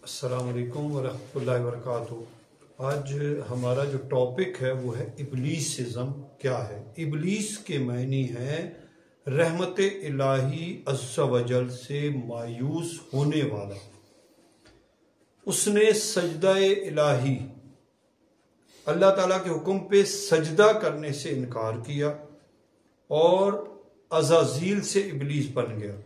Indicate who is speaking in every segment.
Speaker 1: السلام علیکم ورحمۃ اللہ وبرکاتہ۔ آج ہمارا جو ٹاپک ہے وہ ہے ابلیسزم کیا ہے۔ ابلیس کے معنی ہے رحمت الہی عز و جل سے مایوس ہونے والا۔ اس نے سجدہ الہی اللہ تعالیٰ کے حکم پہ سجدہ کرنے سے انکار کیا اور عزازیل سے ابلیس بن گیا۔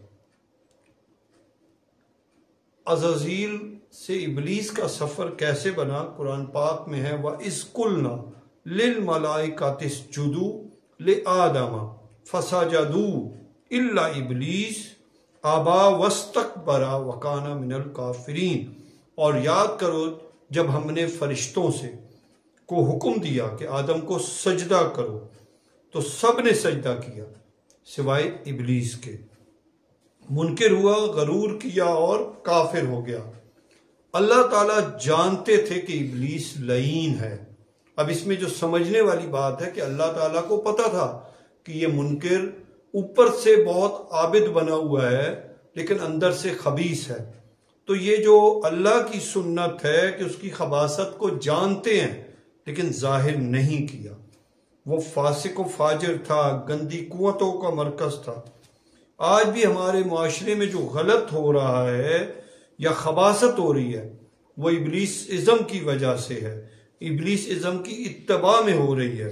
Speaker 1: عزازیل سے ابلیس کا سفر کیسے بنا؟ قرآن پاک میں ہے وَإِذْ قُلْنَا لِلْمَلَائِكَةِ اسْجُدُوا لِآدَمَ فَسَجَدُوا إِلَّا إِبْلِيسَ أَبَىٰ وَاسْتَكْبَرَ وَكَانَ مِنَ الْكَافِرِينَ۔ اور یاد کرو جب ہم نے فرشتوں کو حکم دیا کہ آدم کو سجدہ کرو تو سب نے سجدہ کیا سوائے ابلیس کے۔ منکر ہوا، غرور کیا اور کافر ہو گیا۔ اللہ تعالیٰ جانتے تھے کہ ابلیس لعین ہے۔ اب اس میں جو سمجھنے والی بات ہے کہ اللہ تعالیٰ کو پتا تھا کہ یہ منکر اوپر سے بہت عابد بنا ہوا ہے لیکن اندر سے خبیث ہے، تو یہ جو اللہ کی سنت ہے کہ اس کی خباثت کو جانتے ہیں لیکن ظاہر نہیں کیا۔ وہ فاسق و فاجر تھا، گندی قوتوں کا مرکز تھا۔ آج بھی ہمارے معاشرے میں جو غلط ہو رہا ہے یا خباثت ہو رہی ہے وہ ابلیس ازم کی وجہ سے ہے، ابلیس ازم کی اتباع میں ہو رہی ہے۔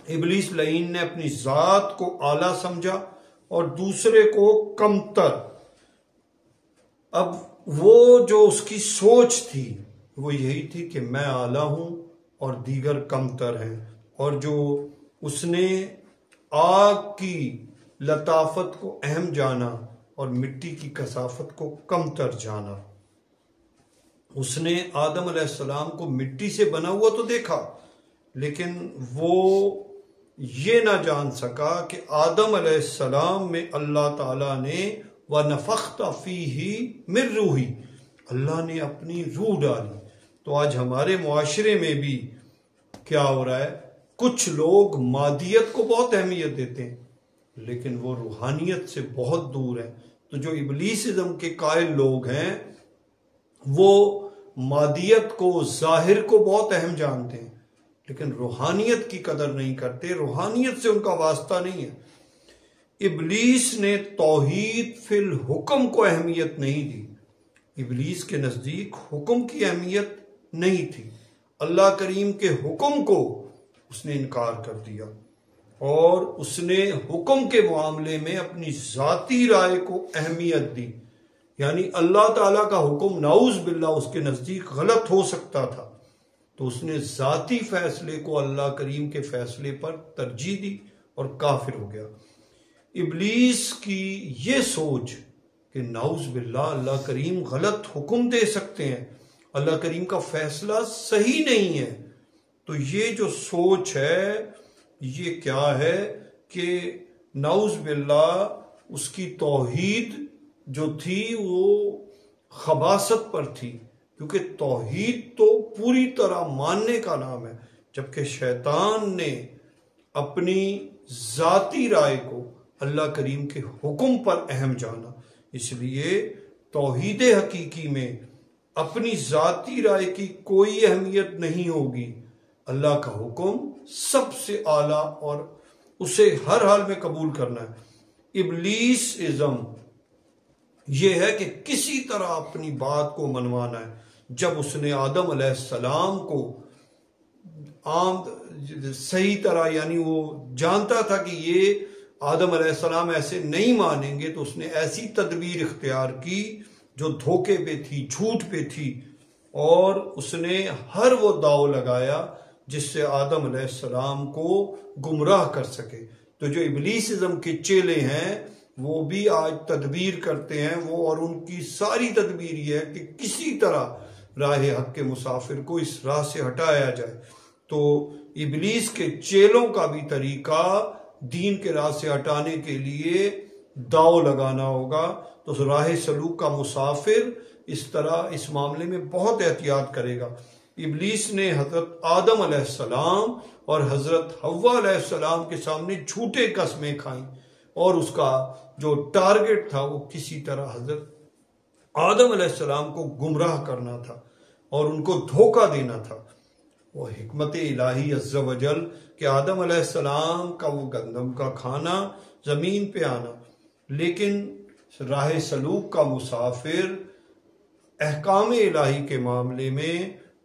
Speaker 1: ابلیس لعین نے اپنی ذات کو اعلیٰ سمجھا اور دوسرے کو کمتر۔ اب وہ جو اس کی سوچ تھی وہ یہی تھی کہ میں اعلیٰ ہوں اور دیگر کمتر ہیں، اور جو اس نے آگ کی لطافت کو اہم جانا اور مٹی کی کثافت کو کمتر جانا۔ اس نے آدم علیہ السلام کو مٹی سے بنا ہوا تو دیکھا لیکن وہ یہ نہ جان سکا کہ آدم علیہ السلام میں اللہ تعالیٰ نے وَنَفَخْتَ فِيهِ مِن رُوحِي، اللہ نے اپنی روح ڈالی۔ تو آج ہمارے معاشرے میں بھی کیا ہو رہا ہے؟ کچھ لوگ مادیت کو بہت اہمیت دیتے ہیں لیکن وہ روحانیت سے بہت دور ہیں۔ تو جو ابلیسزم کے قائل لوگ ہیں وہ مادیت کو، ظاہر کو بہت اہم جانتے ہیں لیکن روحانیت کی قدر نہیں کرتے، روحانیت سے ان کا واسطہ نہیں ہے۔ ابلیس نے توحید فی الحکم کو اہمیت نہیں دی۔ ابلیس کے نزدیک حکم کی اہمیت نہیں تھی، اللہ کریم کے حکم کو اس نے انکار کر دیا اور اس نے حکم کے معاملے میں اپنی ذاتی رائے کو اہمیت دی۔ یعنی اللہ تعالیٰ کا حکم نعوذ باللہ اس کے نزدیک غلط ہو سکتا تھا تو اس نے ذاتی فیصلے کو اللہ کریم کے فیصلے پر ترجیح دی اور کافر ہو گیا۔ ابلیس کی یہ سوچ کہ نعوذ باللہ اللہ کریم غلط حکم دے سکتے ہیں، اللہ کریم کا فیصلہ صحیح نہیں ہے، تو یہ جو سوچ ہے یہ کیا ہے کہ نعوذ باللہ اس کی توحید جو تھی وہ خباثت پر تھی، کیونکہ توحید تو پوری طرح ماننے کا نام ہے، جبکہ شیطان نے اپنی ذاتی رائے کو اللہ کریم کے حکم پر اہم جانا۔ اس لیے توحید حقیقی میں اپنی ذاتی رائے کی کوئی اہمیت نہیں ہوگی، اللہ کا حکم سب سے اعلیٰ اور اسے ہر حال میں قبول کرنا ہے۔ ابلیسزم یہ ہے کہ کسی طرح اپنی بات کو منوانا ہے۔ جب اس نے آدم علیہ السلام کو صحیح طرح، یعنی وہ جانتا تھا کہ یہ آدم علیہ السلام ایسے نہیں مانیں گے، تو اس نے ایسی تدبیر اختیار کی جو دھوکے پہ تھی، جھوٹ پہ تھی، اور اس نے ہر وہ داؤ لگایا جس سے آدم علیہ السلام کو گمراہ کر سکے۔ تو جو ابلیسزم کے چیلے ہیں وہ بھی آج تدبیر کرتے ہیں، وہ اور ان کی ساری تدبیر یہ ہے کہ کسی طرح راہ حق کے مسافر کو اس راہ سے ہٹایا جائے۔ تو ابلیس کے چیلوں کا بھی طریقہ دین کے راہ سے ہٹانے کے لیے داؤ لگانا ہوگا۔ تو راہ سلوک کا مسافر اس طرح اس معاملے میں بہت احتیاط کرے گا۔ ابلیس نے حضرت آدم علیہ السلام اور حضرت حوا علیہ السلام کے سامنے جھوٹے قسمیں کھائیں اور اس کا جو ٹارگٹ تھا وہ کسی طرح حضرت آدم علیہ السلام کو گمراہ کرنا تھا اور ان کو دھوکہ دینا تھا۔ وہ حکمت الہی عز و جل کہ آدم علیہ السلام کا وہ گندم کا کھانا، زمین پہ آنا، لیکن راہ سلوک کا مسافر احکام الہی کے معاملے میں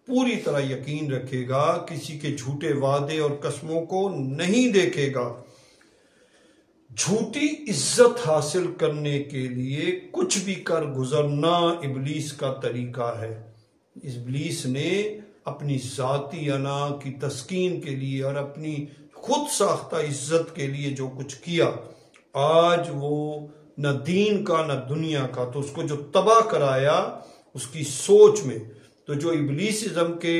Speaker 1: پوری طرح یقین رکھے گا، کسی کے جھوٹے وعدے اور قسموں کو نہیں دیکھے گا۔ جھوٹی عزت حاصل کرنے کے لیے کچھ بھی کر گزرنا ابلیس کا طریقہ ہے۔ ابلیس نے اپنی ذاتی انا کی تسکین کے لیے اور اپنی خود ساختہ عزت کے لیے جو کچھ کیا، آج وہ نہ دین کا نہ دنیا کا، تو اس کو جو تباہ کرایا اس کی سوچ میں، تو جو ابلیسزم کے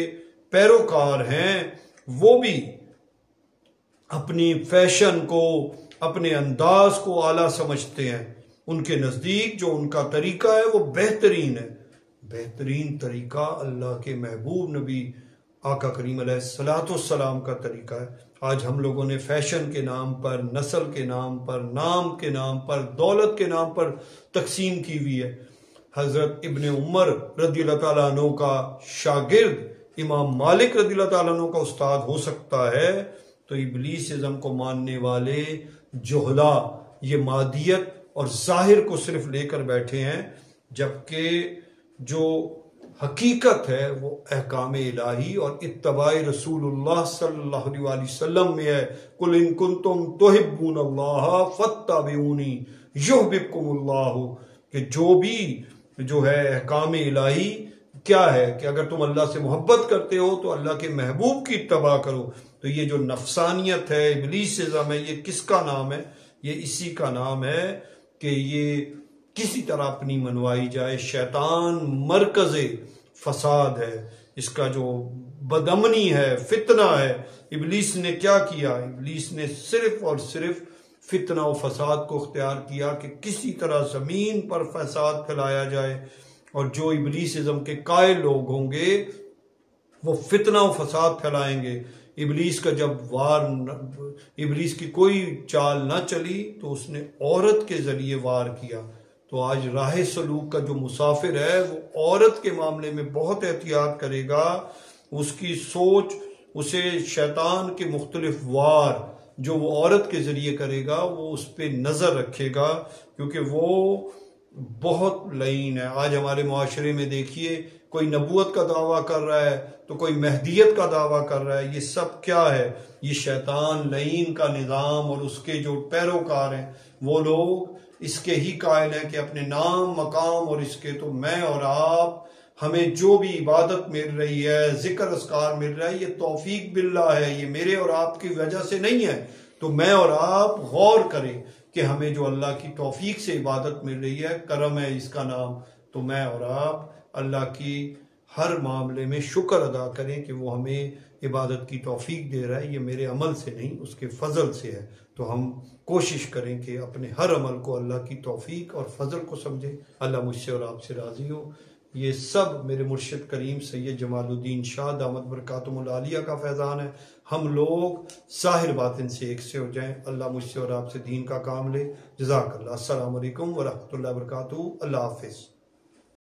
Speaker 1: پیروکار ہیں وہ بھی اپنی فیشن کو، اپنے انداز کو اعلیٰ سمجھتے ہیں۔ ان کے نزدیک جو ان کا طریقہ ہے وہ بہترین ہے۔ بہترین طریقہ اللہ کے محبوب نبی آقا کریم علیہ السلام کا طریقہ ہے۔ آج ہم لوگوں نے فیشن کے نام پر، نسل کے نام پر، نام کے نام پر، دولت کے نام پر تقسیم کی ہوئی ہے۔ حضرت ابن عمر رضی اللہ تعالیٰ عنہ کا شاگرد امام مالک رضی اللہ تعالیٰ عنہ کا استاد ہو سکتا ہے، تو ابلیسزم کو ماننے والے جہلا یہ مادیت اور ظاہر کو صرف لے کر بیٹھے ہیں، جبکہ جو حقیقت ہے وہ احکام الہی اور اتباع رسول اللہ صلی اللہ علیہ وسلم میں ہے۔ قُلْ إِن كُنتُمْ تُحِبُّونَ اللَّهَ فَاتَّبِعُونِي يُحْبِبْكُمُ اللَّهُ، کہ جو بھی جو ہے احکام الہی کیا ہے کہ اگر تم اللہ سے محبت کرتے ہو تو اللہ کے محبوب کی اتباع کرو۔ تو یہ جو نفسانیت ہے، ابلیسزم ہے، یہ کس کا نام ہے؟ یہ اسی کا نام ہے کہ یہ کسی طرح اپنی منوائی جائے۔ شیطان مرکز فساد ہے، اس کا جو بدامنی ہے، فتنہ ہے۔ ابلیس نے کیا کیا؟ ابلیس نے صرف اور صرف فتنہ و فساد کو اختیار کیا کہ کسی طرح زمین پر فساد پھیلایا جائے، اور جو ابلیسزم کے قائل لوگ ہوں گے وہ فتنہ و فساد پھیلائیں گے۔ ابلیس کا جب ابلیس کی کوئی چال نہ چلی تو اس نے عورت کے ذریعے وار کیا۔ تو آج راہ سلوک کا جو مسافر ہے وہ عورت کے معاملے میں بہت احتیاط کرے گا۔ اس کی سوچ اسے شیطان کے مختلف وار جو وہ عورت کے ذریعے کرے گا وہ اس پہ نظر رکھے گا، کیونکہ وہ بہت لعین ہے۔ آج ہمارے معاشرے میں دیکھیے، کوئی نبوت کا دعویٰ کر رہا ہے تو کوئی مہدیت کا دعویٰ کر رہا ہے۔ یہ سب کیا ہے؟ یہ شیطان لعین کا نظام، اور اس کے جو پیروکار ہیں وہ لوگ اس کے ہی قائل ہیں کہ اپنے نام مقام اور اس کے، تو میں اور آپ ہمیں جو بھی عبادت مل رہی ہے، ذکر اذکار مل رہا ہے، یہ توفیق باللہ ہے، یہ میرے اور آپ کی وجہ سے نہیں ہے۔ تو میں اور آپ غور کریں کہ ہمیں جو اللہ کی توفیق سے عبادت مل رہی ہے، کرم ہے اس کا نام، تو میں اور آپ اللہ کی ہر معاملے میں شکر ادا کریں کہ وہ ہمیں عبادت کی توفیق دے رہا ہے۔ یہ میرے عمل سے نہیں، اس کے فضل سے ہے۔ تو ہم کوشش کریں کہ اپنے ہر عمل کو اللہ کی توفیق اور فضل کو سمجھیں۔ اللہ مجھ سے اور آپ سے راضی ہو۔ یہ سب میرے مرشد کریم سید جمال الدین شاہ دامت برکاتہم العالیہ کا فیضان ہے۔ ہم لوگ ظاہر باطن سے ایک سے ہو جائیں۔ اللہ مجھ سے اور آپ سے دین کا کام لے۔ جزاک اللہ۔ السلام علیکم ورحمۃ اللہ وبرکاتہ۔ اللہ حافظ۔